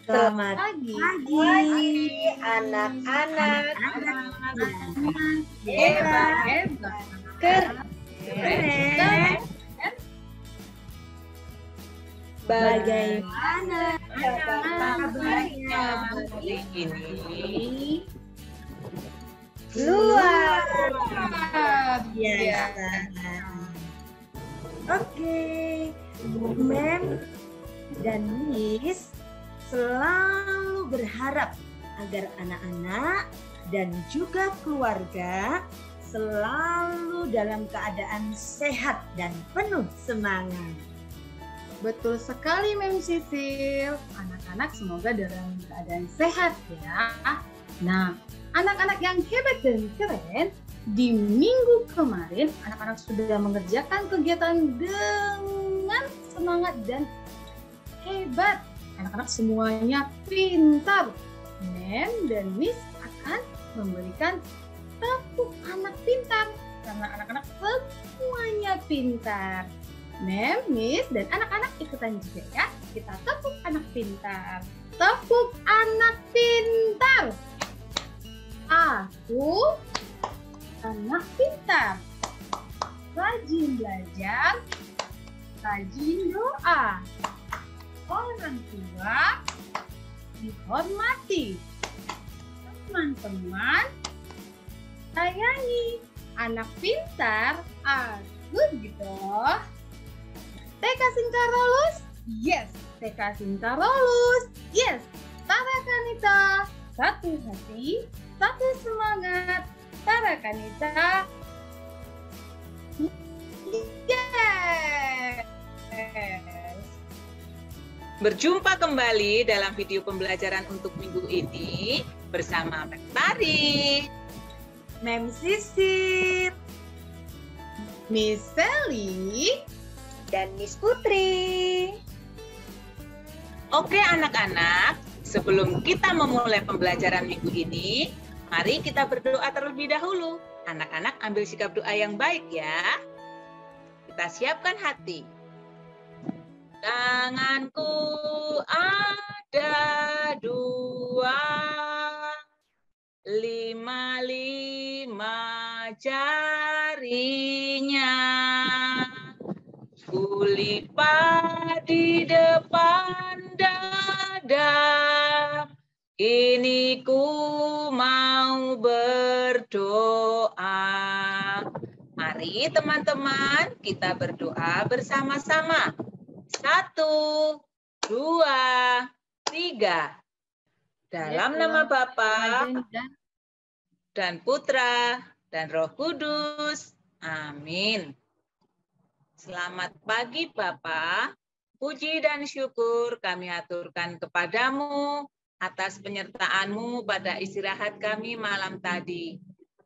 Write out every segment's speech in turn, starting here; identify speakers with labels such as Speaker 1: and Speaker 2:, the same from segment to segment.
Speaker 1: Selamat
Speaker 2: pagi
Speaker 1: anak-anak
Speaker 2: hebat,
Speaker 1: keren. Bagaimana kabarnya hari ini? Luar biasa. Oke, Mem dan Miss selalu berharap agar anak-anak dan juga keluarga selalu dalam keadaan sehat dan penuh semangat.
Speaker 2: Betul sekali Mem Sisil. Anak-anak semoga dalam keadaan sehat ya. Nah, anak-anak yang hebat dan keren, di minggu kemarin anak-anak sudah mengerjakan kegiatan dengan semangat dan hebat. Anak-anak semuanya pintar. Mem dan Miss akan memberikan tepuk anak pintar karena anak-anak semuanya pintar. Mem, Miss, dan anak-anak ikutan juga ya. Kita tepuk anak pintar. Tepuk anak pintar. Aku anak pintar. Rajin belajar, rajin doa. Orang tua dihormati. Teman-teman sayangi. Anak pintar, aku gitu. TK Singkarolus, yes. TK Singkarolus, yes. Tara Kanita, satu hati, satu semangat. Tara Kanita, yes.
Speaker 3: Berjumpa kembali dalam video pembelajaran untuk minggu ini bersama Mem Tari,
Speaker 1: Mem Sisil,
Speaker 2: Miss Sally,
Speaker 1: dan Miss Putri.
Speaker 3: Oke anak-anak, sebelum kita memulai pembelajaran minggu ini, mari kita berdoa terlebih dahulu. Anak-anak ambil sikap doa yang baik ya. Kita siapkan hati. Tanganku ada dua, 5 jarinya. Kulipat di depan dada, kini ku mau berdoa. Mari teman-teman kita berdoa bersama-sama. 1, 2, 3. Dalam nama Bapa dan Putra dan Roh Kudus. Amin. Selamat pagi Bapa. Puji dan syukur kami aturkan kepadamu atas penyertaan-Mu pada istirahat kami malam tadi.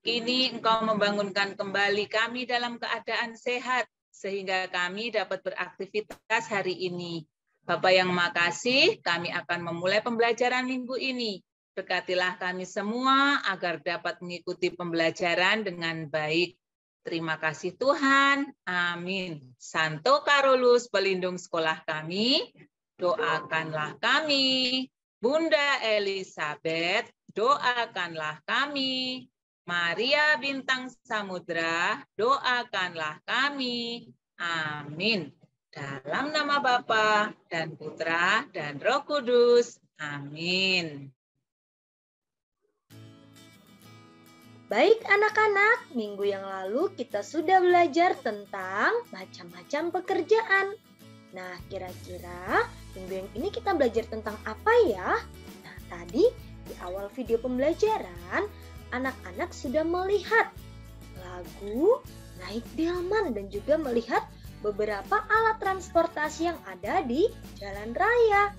Speaker 3: Kini Engkau membangunkan kembali kami dalam keadaan sehat, sehingga kami dapat beraktivitas hari ini. Bapa yang makasih, kami akan memulai pembelajaran minggu ini. Berkatilah kami semua agar dapat mengikuti pembelajaran dengan baik. Terima kasih Tuhan. Amin. Santo Karolus, pelindung sekolah kami, doakanlah kami. Bunda Elizabeth, doakanlah kami. Maria Bintang Samudra, doakanlah kami. Amin. Dalam nama Bapa dan Putra dan Roh Kudus. Amin.
Speaker 1: Baik anak-anak, minggu yang lalu kita sudah belajar tentang macam-macam pekerjaan. Nah, kira-kira minggu yang ini kita belajar tentang apa ya? Nah, tadi di awal video pembelajaran, anak-anak sudah melihat lagu, naik delman, dan juga melihat beberapa alat transportasi yang ada di jalan raya.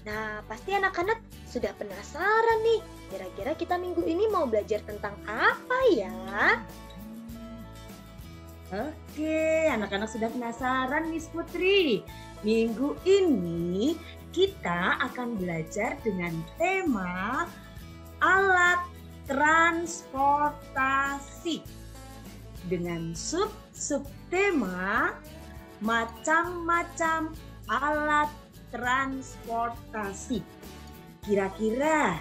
Speaker 1: Nah, pasti anak-anak sudah penasaran nih, kira-kira kita minggu ini mau belajar tentang apa ya? Oke, anak-anak sudah penasaran Miss Putri. Minggu ini kita akan belajar dengan tema alat transportasi. Dengan subtema macam-macam alat transportasi.
Speaker 4: Kira-kira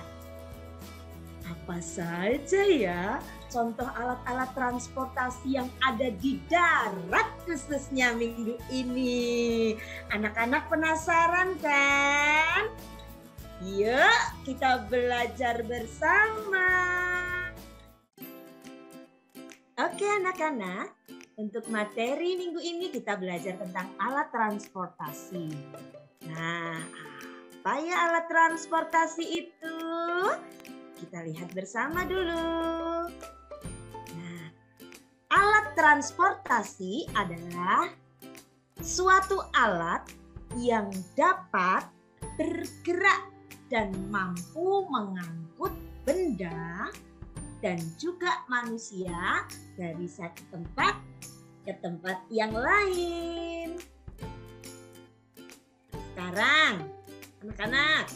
Speaker 4: apa saja ya contoh alat-alat transportasi yang ada di darat khususnya minggu ini? Anak-anak penasaran kan? Yuk kita belajar bersama. Oke anak-anak, untuk materi minggu ini kita belajar tentang alat transportasi. Nah, apa ya alat transportasi itu? Kita lihat bersama dulu. Nah, alat transportasi adalah suatu alat yang dapat bergerak dan mampu mengangkut benda dan juga manusia dari satu tempat ke tempat yang lain. Sekarang, anak-anak,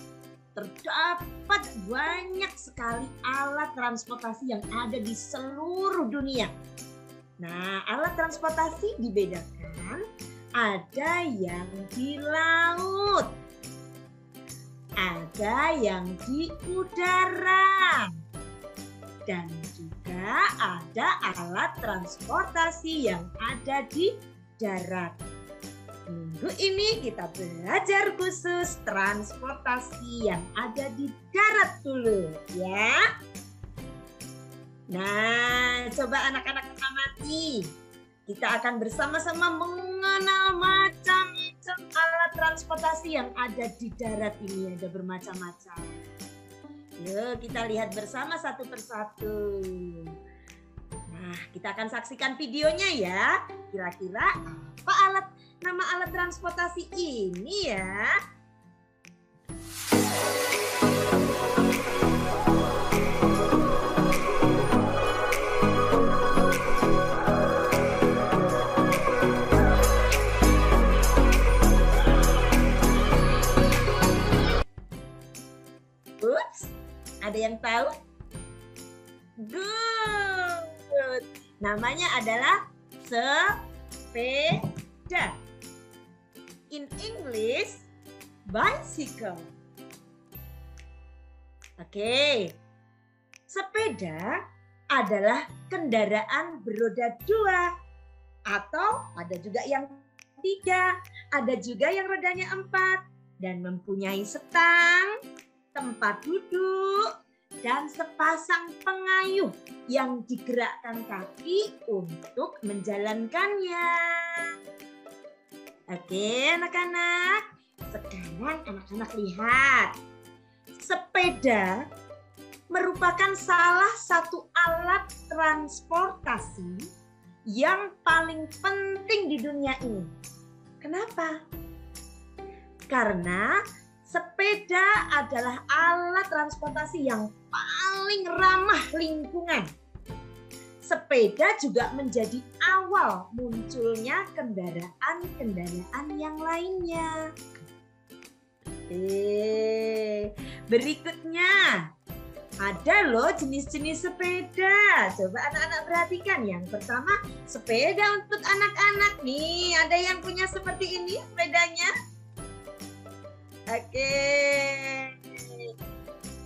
Speaker 4: terdapat banyak sekali alat transportasi yang ada di seluruh dunia. Nah, alat transportasi dibedakan. Ada yang di laut, ada yang di udara, dan juga ada alat transportasi yang ada di darat. Minggu ini kita belajar khusus transportasi yang ada di darat dulu ya. Nah, coba anak-anak amati. Kita akan bersama-sama mengenal macam-macam alat transportasi yang ada di darat ini. Ada bermacam-macam. Yuk kita lihat bersama satu persatu. Nah, kita akan saksikan videonya ya. Kira-kira apa nama alat transportasi ini ya? Ups, ada yang tahu? Good. Namanya adalah sepeda. In English, bicycle. Oke. Sepeda adalah kendaraan beroda dua. Atau ada juga yang tiga. Ada juga yang rodanya 4. Dan mempunyai setang, tempat duduk, dan sepasang pengayuh yang digerakkan kaki untuk menjalankannya. Oke anak-anak, sekarang anak-anak lihat. Sepeda merupakan salah satu alat transportasi yang paling penting di dunia ini. Kenapa? Karena sepeda adalah alat transportasi yang paling ramah lingkungan. Sepeda juga menjadi awal munculnya kendaraan-kendaraan yang lainnya. Berikutnya ada loh jenis-jenis sepeda. Coba anak-anak perhatikan. Yang pertama, sepeda untuk anak-anak. Nih, ada yang punya seperti ini sepedanya. Oke.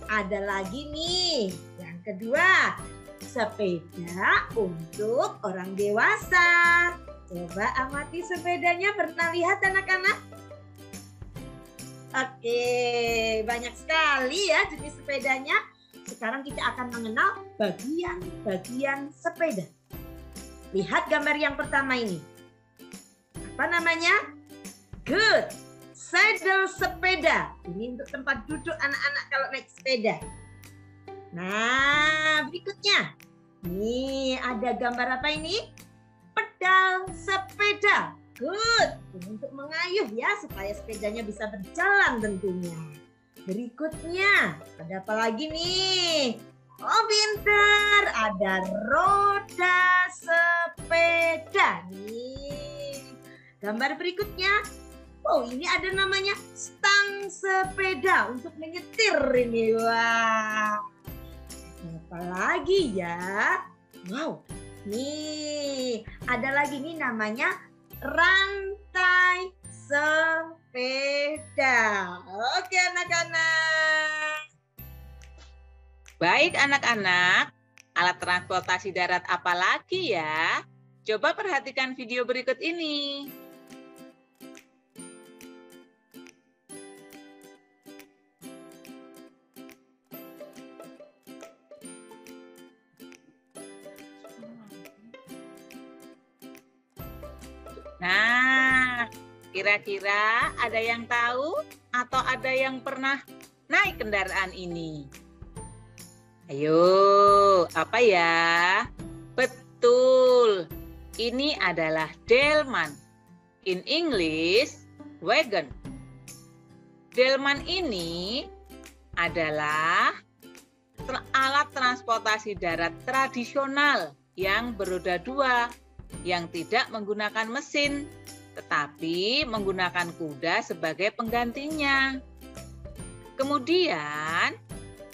Speaker 4: Ada lagi nih. Yang kedua, sepeda untuk orang dewasa. Coba amati sepedanya, pernah lihat anak-anak? Oke, banyak sekali ya jenis sepedanya. Sekarang kita akan mengenal bagian-bagian sepeda. Lihat gambar yang pertama ini. Apa namanya? Good. Saddle sepeda. Ini untuk tempat duduk anak-anak kalau naik sepeda. Nah, berikutnya. Nih, ada gambar apa ini? Pedal sepeda. Good. Ini untuk mengayuh ya, supaya sepedanya bisa berjalan tentunya. Berikutnya, ada apa lagi nih? Oh, pintar. Ada roda sepeda. Nih. Gambar berikutnya. Oh, ini ada namanya stang sepeda untuk menyetir ini. Wah. Apa lagi ya? Wow. Nih, ada lagi nih namanya rantai sepeda. Oke anak-anak.
Speaker 3: Baik anak-anak, alat transportasi darat apa lagi ya? Coba perhatikan video berikut ini. Nah, kira-kira ada yang tahu atau ada yang pernah naik kendaraan ini? Ayo, apa ya? Betul, ini adalah delman. In English, wagon. Delman ini adalah alat transportasi darat tradisional yang beroda dua, yang tidak menggunakan mesin, tetapi menggunakan kuda sebagai penggantinya. Kemudian,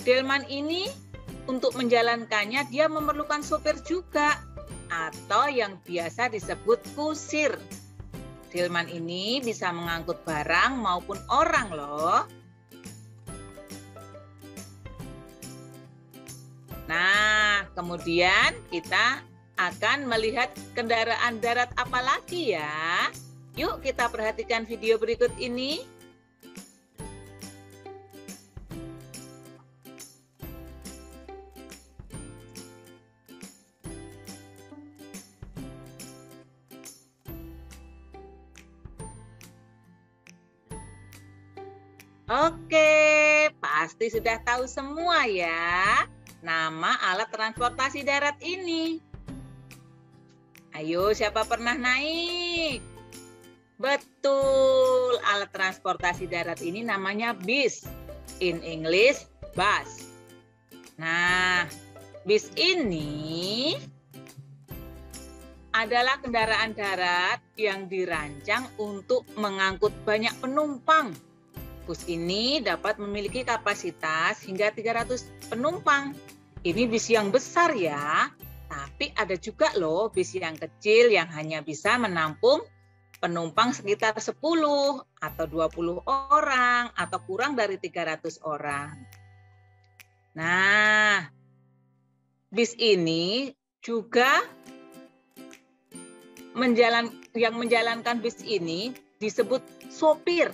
Speaker 3: delman ini untuk menjalankannya dia memerlukan sopir juga, atau yang biasa disebut kusir. Delman ini bisa mengangkut barang maupun orang loh. Nah, kemudian kita akan melihat kendaraan darat apa lagi ya. Yuk kita perhatikan video berikut ini. Oke, pasti sudah tahu semua ya nama alat transportasi darat ini. Ayo, siapa pernah naik? Betul, alat transportasi darat ini namanya bis. In English, bus. Nah, bis ini adalah kendaraan darat yang dirancang untuk mengangkut banyak penumpang. Bus ini dapat memiliki kapasitas hingga 300 penumpang. Ini bis yang besar ya. Tapi ada juga loh bis yang kecil yang hanya bisa menampung penumpang sekitar 10 atau 20 orang atau kurang dari 300 orang. Nah, bis ini juga yang menjalankan bis ini disebut sopir.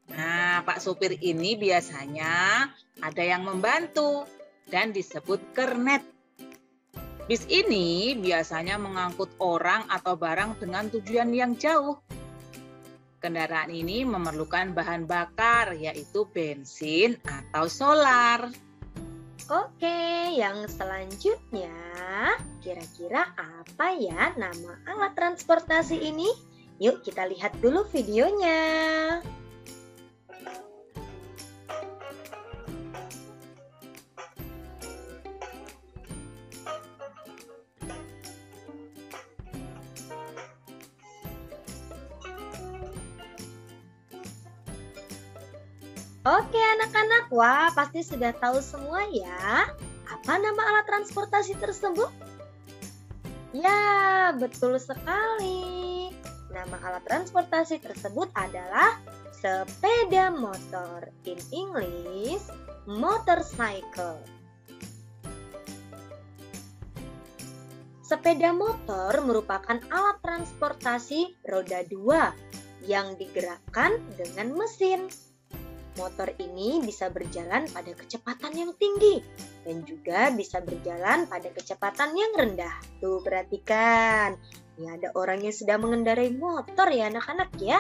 Speaker 3: Nah, Pak sopir ini biasanya ada yang membantu dan disebut kernet. Bis ini biasanya mengangkut orang atau barang dengan tujuan yang jauh. Kendaraan ini memerlukan bahan bakar, yaitu bensin atau solar.
Speaker 1: Oke, yang selanjutnya, kira-kira apa ya nama alat transportasi ini? Yuk kita lihat dulu videonya. Oke anak-anak, wah pasti sudah tahu semua ya. Apa nama alat transportasi tersebut? Ya, betul sekali. Nama alat transportasi tersebut adalah sepeda motor. In English, motorcycle. Sepeda motor merupakan alat transportasi roda dua yang digerakkan dengan mesin. Motor ini bisa berjalan pada kecepatan yang tinggi dan juga bisa berjalan pada kecepatan yang rendah. Tuh, perhatikan. Ini ada orang yang sedang mengendarai motor ya anak-anak ya.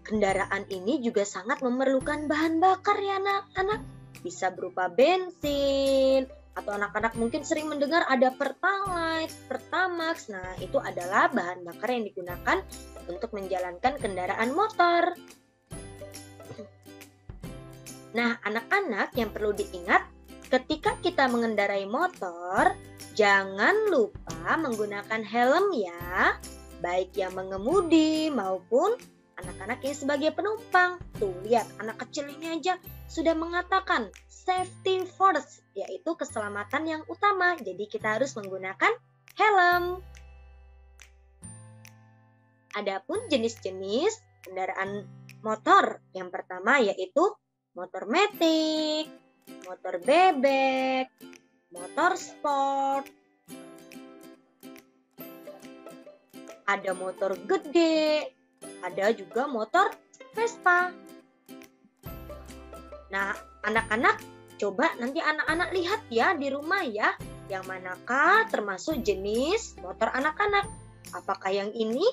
Speaker 1: Kendaraan ini juga sangat memerlukan bahan bakar ya anak-anak. Bisa berupa bensin, atau anak-anak mungkin sering mendengar ada Pertalite, Pertamax. Nah, itu adalah bahan bakar yang digunakan untuk menjalankan kendaraan motor. Nah, anak-anak yang perlu diingat, ketika kita mengendarai motor, jangan lupa menggunakan helm ya, baik yang mengemudi maupun anak-anak yang sebagai penumpang. Tuh, lihat anak kecil ini aja sudah mengatakan safety first, yaitu keselamatan yang utama. Jadi kita harus menggunakan helm. Adapun jenis-jenis kendaraan motor, yang pertama yaitu motor metik, motor bebek, motor sport, ada motor gede, ada juga motor Vespa. Nah, anak-anak, coba nanti anak-anak lihat ya di rumah ya, yang manakah termasuk jenis motor anak-anak. Apakah yang ini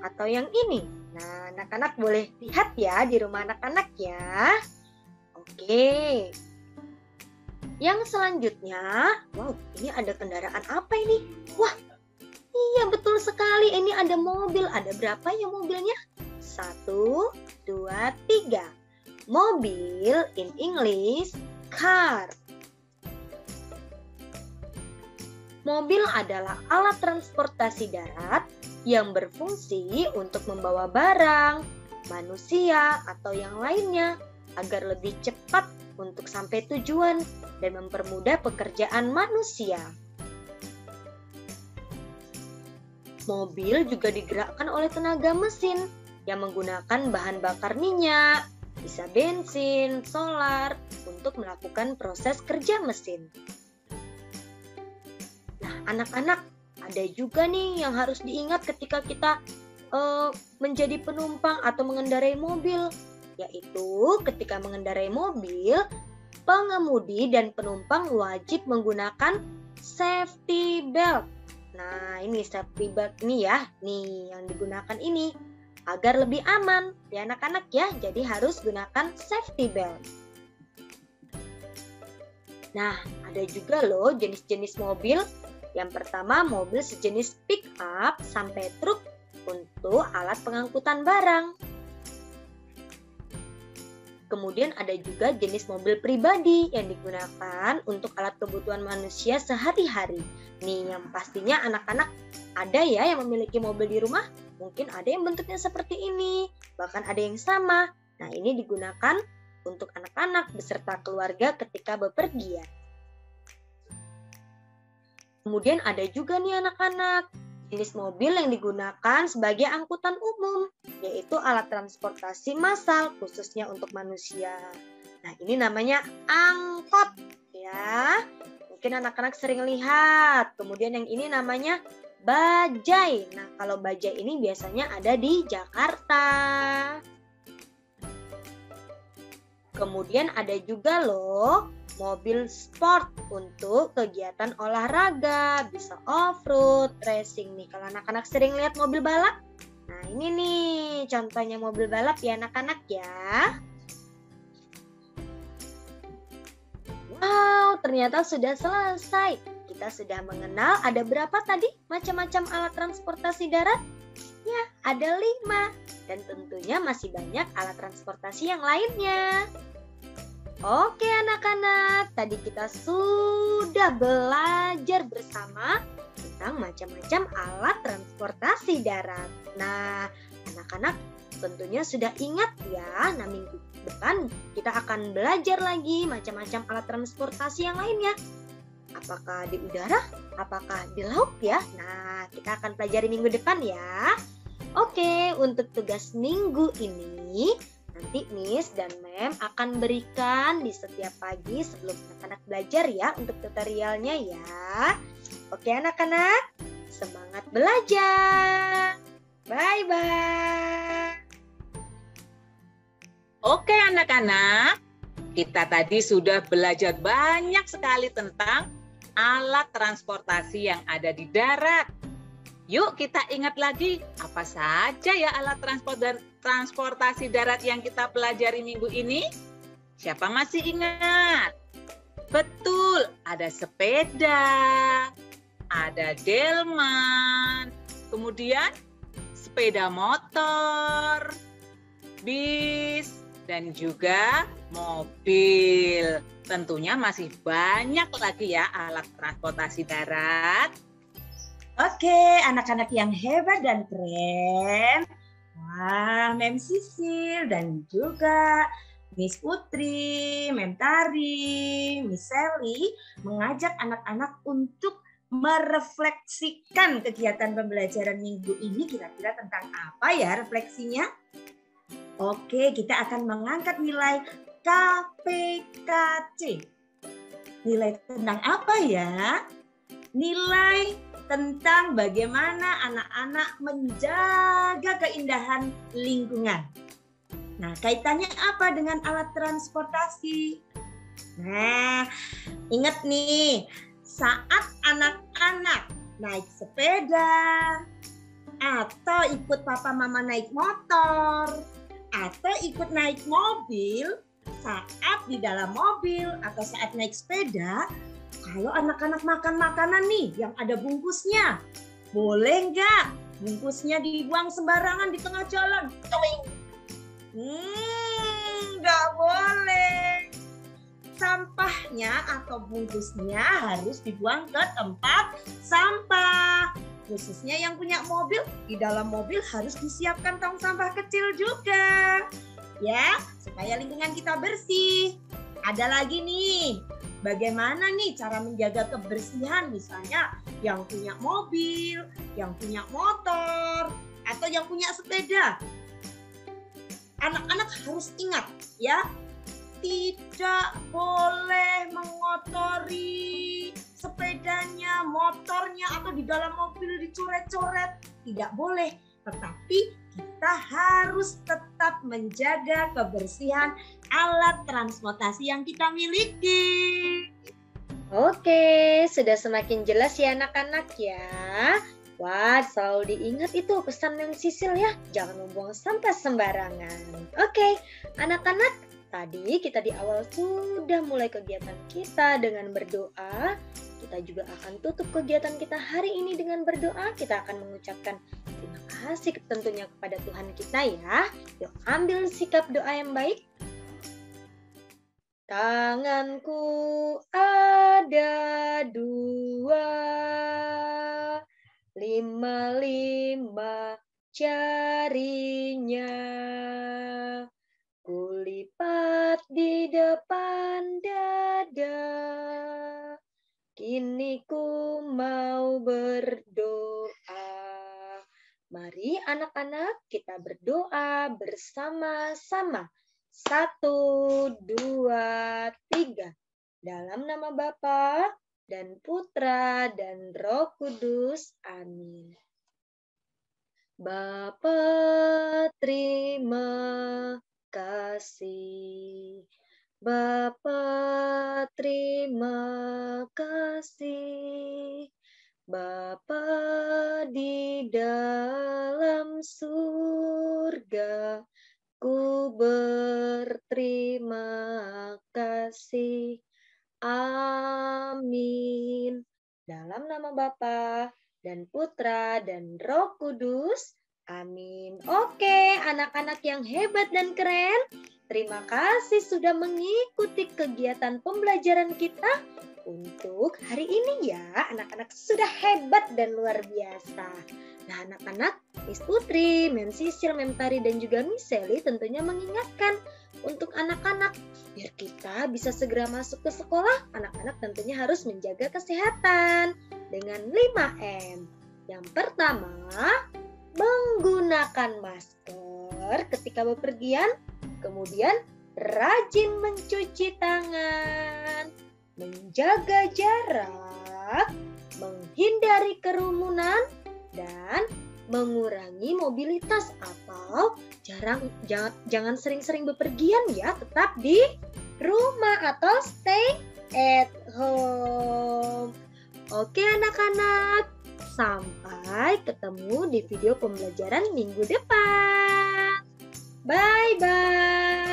Speaker 1: atau yang ini? Nah, anak-anak boleh lihat ya di rumah anak-anak ya. Oke. Yang selanjutnya, wow, ini ada kendaraan apa ini? Wah, iya betul sekali, ini ada mobil. Ada berapa ya mobilnya? 1, 2, 3. Mobil in English, car. Mobil adalah alat transportasi darat yang berfungsi untuk membawa barang, manusia, atau yang lainnya agar lebih cepat untuk sampai tujuan dan mempermudah pekerjaan manusia. Mobil juga digerakkan oleh tenaga mesin yang menggunakan bahan bakar minyak, bisa bensin, solar, untuk melakukan proses kerja mesin. Nah, anak-anak, ada juga nih yang harus diingat ketika kita menjadi penumpang atau mengendarai mobil, yaitu ketika mengendarai mobil, pengemudi dan penumpang wajib menggunakan safety belt. Nah, ini safety belt ini ya, nih yang digunakan ini agar lebih aman ya anak-anak ya. Jadi harus gunakan safety belt. Nah, ada juga loh jenis-jenis mobil. Yang pertama, mobil sejenis pick up sampai truk untuk alat pengangkutan barang. Kemudian ada juga jenis mobil pribadi yang digunakan untuk alat kebutuhan manusia sehari-hari. Nih, yang pastinya anak-anak ada ya yang memiliki mobil di rumah. Mungkin ada yang bentuknya seperti ini, bahkan ada yang sama. Nah, ini digunakan untuk anak-anak beserta keluarga ketika bepergian. Kemudian ada juga nih anak-anak, jenis mobil yang digunakan sebagai angkutan umum, yaitu alat transportasi massal khususnya untuk manusia. Nah, ini namanya angkot ya. Mungkin anak-anak sering lihat. Kemudian yang ini namanya bajai. Nah, kalau bajai ini biasanya ada di Jakarta. Kemudian ada juga loh mobil sport untuk kegiatan olahraga, bisa off-road, racing nih. Kalau anak-anak sering lihat mobil balap, nah ini nih contohnya mobil balap ya anak-anak ya. Wow, ternyata sudah selesai. Kita sudah mengenal ada berapa tadi macam-macam alat transportasi darat? Ya, ada 5. Dan tentunya masih banyak alat transportasi yang lainnya. Oke anak-anak, tadi kita sudah belajar bersama tentang macam-macam alat transportasi darat. Nah, anak-anak tentunya sudah ingat ya, nah minggu depan kita akan belajar lagi macam-macam alat transportasi yang lainnya. Apakah di udara, apakah di laut ya? Nah, kita akan pelajari minggu depan ya. Oke, untuk tugas minggu ini, nanti Miss dan Mem akan berikan di setiap pagi sebelum anak-anak belajar ya untuk tutorialnya ya. Oke anak-anak, semangat belajar. Bye-bye.
Speaker 3: Oke anak-anak, kita tadi sudah belajar banyak sekali tentang alat transportasi yang ada di darat. Yuk kita ingat lagi apa saja ya alat transportasi darat yang kita pelajari minggu ini? Siapa masih ingat? Betul, ada sepeda, ada delman, kemudian sepeda motor, bis, dan juga mobil. Tentunya masih banyak lagi ya alat transportasi darat.
Speaker 4: Oke, anak-anak yang hebat dan keren. Wah, Mem Sisil dan juga Miss Putri, Mem Tari, Miss Sally mengajak anak-anak untuk merefleksikan kegiatan pembelajaran minggu ini. Kira-kira tentang apa ya refleksinya? Oke, kita akan mengangkat nilai KPKC. Nilai tentang apa ya? Nilai tentang bagaimana anak-anak menjaga keindahan lingkungan. Nah, kaitannya apa dengan alat transportasi? Nah, ingat nih, saat anak-anak naik sepeda, atau ikut papa mama naik motor, atau ikut naik mobil, saat di dalam mobil atau saat naik sepeda, kalau anak-anak makan makanan nih yang ada bungkusnya, boleh nggak bungkusnya dibuang sembarangan di tengah jalan? Nggak boleh. Sampahnya atau bungkusnya harus dibuang ke tempat sampah. Khususnya yang punya mobil, di dalam mobil harus disiapkan tong sampah kecil juga. Ya, supaya lingkungan kita bersih. Ada lagi nih, bagaimana nih cara menjaga kebersihan, misalnya yang punya mobil, yang punya motor, atau yang punya sepeda. Anak-anak harus ingat ya, tidak boleh mengotori sepedanya, motornya, atau di dalam mobil dicoret-coret. Tidak boleh, tetapi kita harus tetap menjaga kebersihan alat transportasi yang kita miliki.
Speaker 1: Oke, sudah semakin jelas ya anak-anak ya. Wah, selalu diingat itu pesan Mem Sisil ya. Jangan membuang sampah sembarangan. Oke, anak-anak, tadi kita di awal sudah mulai kegiatan kita dengan berdoa. Kita juga akan tutup kegiatan kita hari ini dengan berdoa. Kita akan mengucapkan terima kasih tentunya kepada Tuhan kita ya. Yuk ambil sikap doa yang baik. Tanganku ada dua, 5 jarinya. Kulipat di depan dada. Kini ku mau berdoa. Mari anak-anak kita berdoa bersama-sama. 1, 2, 3. Dalam nama Bapa dan Putra dan Roh Kudus. Amin. Bapa, terima kasih. Bapa, terima kasih. Bapa di dalam surga, ku berterima kasih. Amin. Dalam nama Bapa dan Putra dan Roh Kudus. Amin. Oke, anak-anak yang hebat dan keren. Terima kasih sudah mengikuti kegiatan pembelajaran kita untuk hari ini ya. Anak-anak sudah hebat dan luar biasa. Nah anak-anak, Miss Putri, Mem Sisil, Mem Tari, dan juga Miss Sally tentunya mengingatkan untuk anak-anak biar kita bisa segera masuk ke sekolah. Anak-anak tentunya harus menjaga kesehatan dengan 5M. Yang pertama, menggunakan masker ketika bepergian. Kemudian rajin mencuci tangan, menjaga jarak, menghindari kerumunan, dan mengurangi mobilitas atau jangan sering-sering bepergian ya, tetap di rumah atau stay at home. Oke anak-anak, sampai ketemu di video pembelajaran minggu depan. Bye-bye.